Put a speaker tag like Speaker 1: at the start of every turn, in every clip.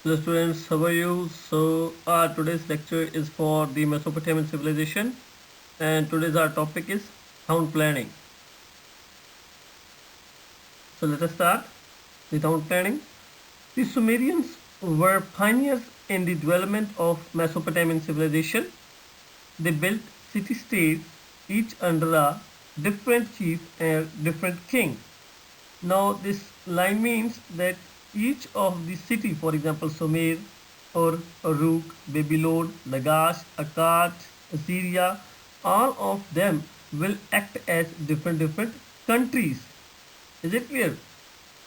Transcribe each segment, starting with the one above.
Speaker 1: Hello students, how are you? Today's lecture is for the Mesopotamian civilization, and today's our topic is town planning. So let us start the town planning. The Sumerians were pioneers in the development of Mesopotamian civilization. They built city-states, each under a different chief and different king. Now this line means that each of the city, for example, Sumer or Uruk, Babylon, Lagash, Akkad, Assyria, all of them will act as different countries. Is it clear?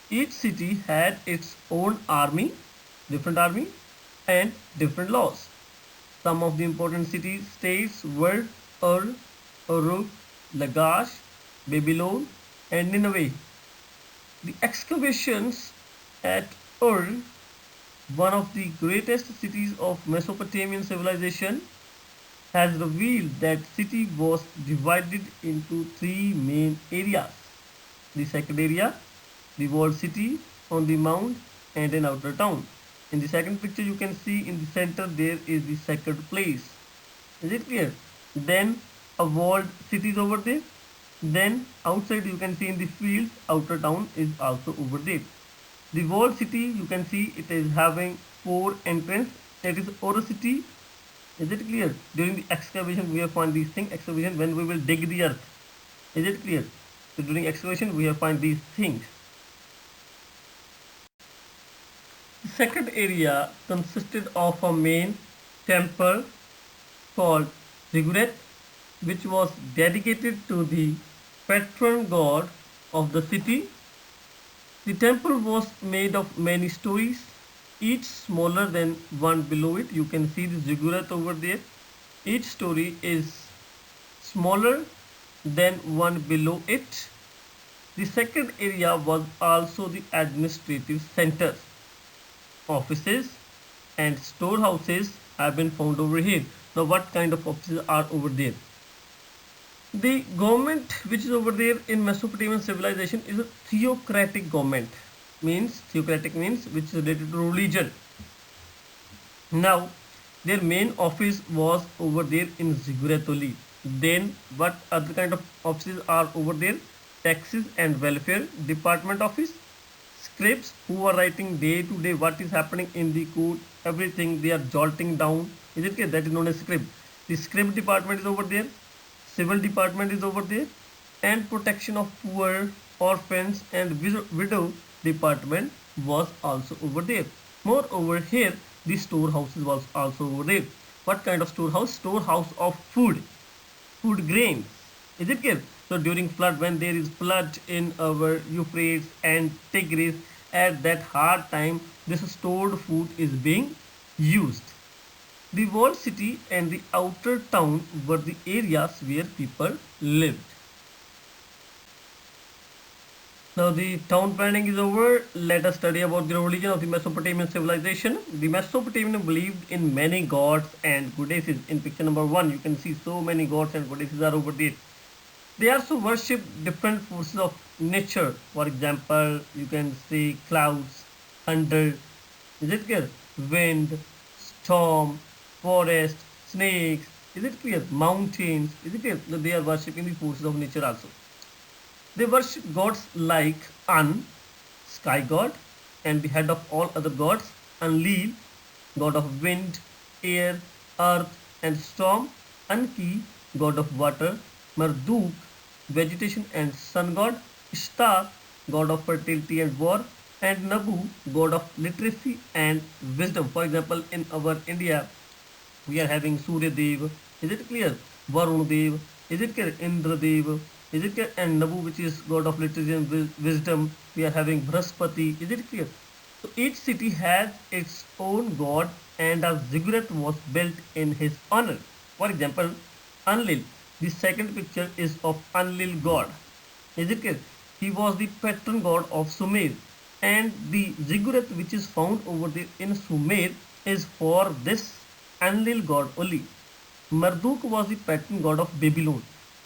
Speaker 1: Each city had its own army, and different laws. Some of the important city states were Ur, Uruk, Lagash, Babylon, and Nineveh. The excavations at Ur, one of the greatest cities of Mesopotamian civilization, has revealed that city was divided into three main areas. The second area, the walled city on the mount and an outer town. In the second picture you can see in the center there is the sacred place. Is it clear? Then a walled city is over there. Then outside you can see in the fields, outer town is also over there. The walled city you can see it is having four entrance. That is Oro city. Is it clear? During the excavation we have found these things. Excavation when we will dig the earth. Is it clear? So during excavation we have found these things. The second area consisted of a main temple called Ziggurat, which was dedicated to the patron god of the city. The temple was made of many stories, each smaller than one below it. You can see the ziggurat over there. Each story is smaller than one below it. The second area was also the administrative center. Offices and storehouses have been found over here. Now what kind of offices are over there? The government which is over there in Mesopotamian civilization is a theocratic government. Theocratic means which is related to religion. Now their main office was over there in Ziggurat only. Then what other kind of offices are over there? Taxes and welfare department office, scripts who are writing day to day what is happening in the court, everything they are jotting down. Is it clear? That is known as script. The script department is over there. Civil department is over there, and protection of poor, orphans and widow department was also over there. Moreover, here the storehouses was also over there. What kind of storehouse? Storehouse of food grains. Is it clear? So during flood, when there is flood in our Euphrates and Tigris, at that hard time, this stored food is being used. The walled city and the outer town were the areas where people lived. Now the town planning is over. Let us study about the religion of the Mesopotamian civilization. The Mesopotamians believed in many gods and goddesses. In picture number 1, you can see so many gods and goddesses are over there. They also worship different forces of nature. For example, you can see clouds, thunder, is it clear? Wind, storm, forest, snakes, is it clear? Mountains, is it clear? They are worshipping the forces of nature also. They worship gods like An, sky god, and the head of all other gods, Enlil, god of wind, air, earth, and storm, Anki, god of water, Marduk, vegetation and sun god, Ishtar, god of fertility and war, and Nabu, god of literacy and wisdom. For example, in our India, we are having Surya Dev, is it clear? Varun Dev, is it clear? Indra Dev, is it clear? And Nabu, which is god of literacy and wisdom, we are having Brahaspati, is it clear? So each city has its own god and a ziggurat was built in his honor. For example, Enlil, the second picture is of Enlil god. Is it clear? He was the patron god of Sumer, and the ziggurat which is found over there in Sumer is for this Enlil god only. Marduk was the patron god of Babylon,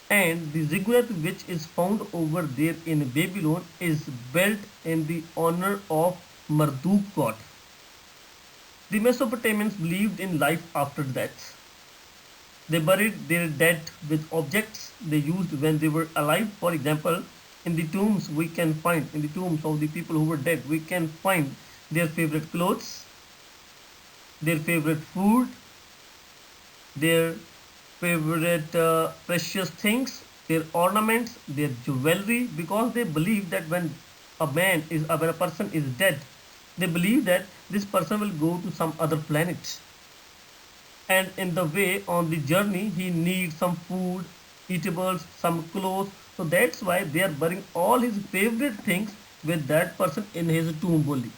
Speaker 1: and the ziggurat which is found over there in Babylon is built in the honor of Marduk god. The Mesopotamians believed in life after death. They buried their dead with objects they used when they were alive. For example, in the tombs we can find, in the tombs of the people who were dead, we can find their favorite clothes, their favorite food, their favorite precious things, their ornaments, their jewelry, because they believe that when a person is dead, they believe that this person will go to some other planet, and in the way on the journey he needs some food, eatables, some clothes. So that's why they are burying all his favorite things with that person in his tomb only.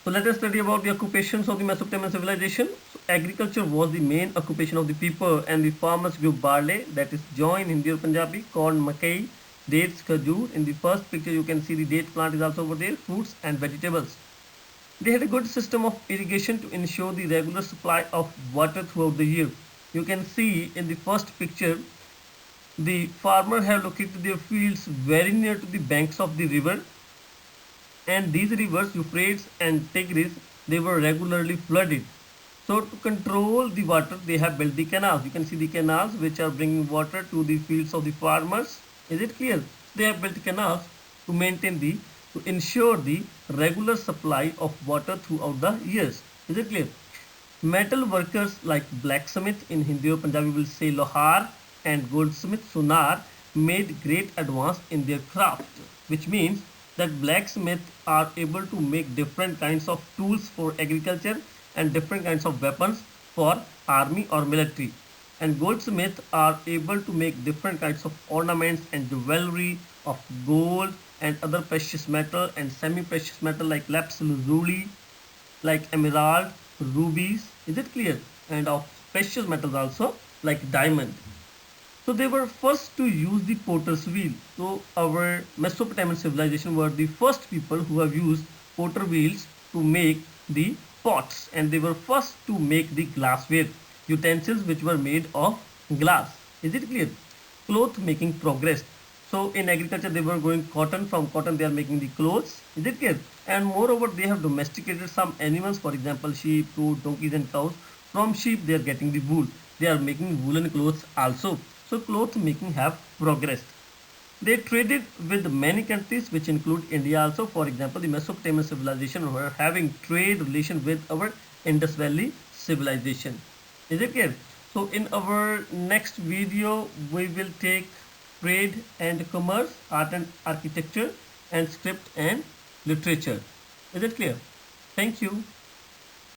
Speaker 1: So let us study about the occupations of the Mesopotamian civilization. So agriculture was the main occupation of the people, and the farmers grew barley, that is jaw in Hindi or Punjabi, corn, makai, dates, khajur. In the first picture you can see the date plant is also over there, fruits and vegetables. They had a good system of irrigation to ensure the regular supply of water throughout the year. You can see in the first picture, the farmer have located their fields very near to the banks of the river, and these rivers, Euphrates and Tigris, they were regularly flooded. So to control the water, they have built the canals. You can see the canals which are bringing water to the fields of the farmers. Is it clear? They have built canals to maintain to ensure the regular supply of water throughout the years. Is it clear? Metal workers like blacksmith in Hindi or Punjabi will say lohar, and goldsmith sonar made great advance in their craft, which means that blacksmiths are able to make different kinds of tools for agriculture and different kinds of weapons for army or military. And goldsmiths are able to make different kinds of ornaments and jewelry of gold and other precious metal and semi-precious metal like lapis lazuli, like emerald, rubies. Is it clear? And of precious metals also like diamond. So they were first to use the potter's wheel. So our Mesopotamian civilization were the first people who have used potter wheels to make the pots, and they were first to make the glassware utensils which were made of glass. Is it clear? Cloth making progressed. So in agriculture they were growing cotton. From cotton they are making the clothes. Is it clear? And moreover they have domesticated some animals, for example sheep, goat, donkeys and cows. From sheep they are getting the wool. They are making woolen clothes also. So cloth making have progressed. They traded with many countries which include India also. For example, the Mesopotamian civilization were having trade relation with our Indus Valley civilization. Is it clear? So in our next video, we will take trade and commerce, art and architecture, and script and literature. Is it clear? Thank you.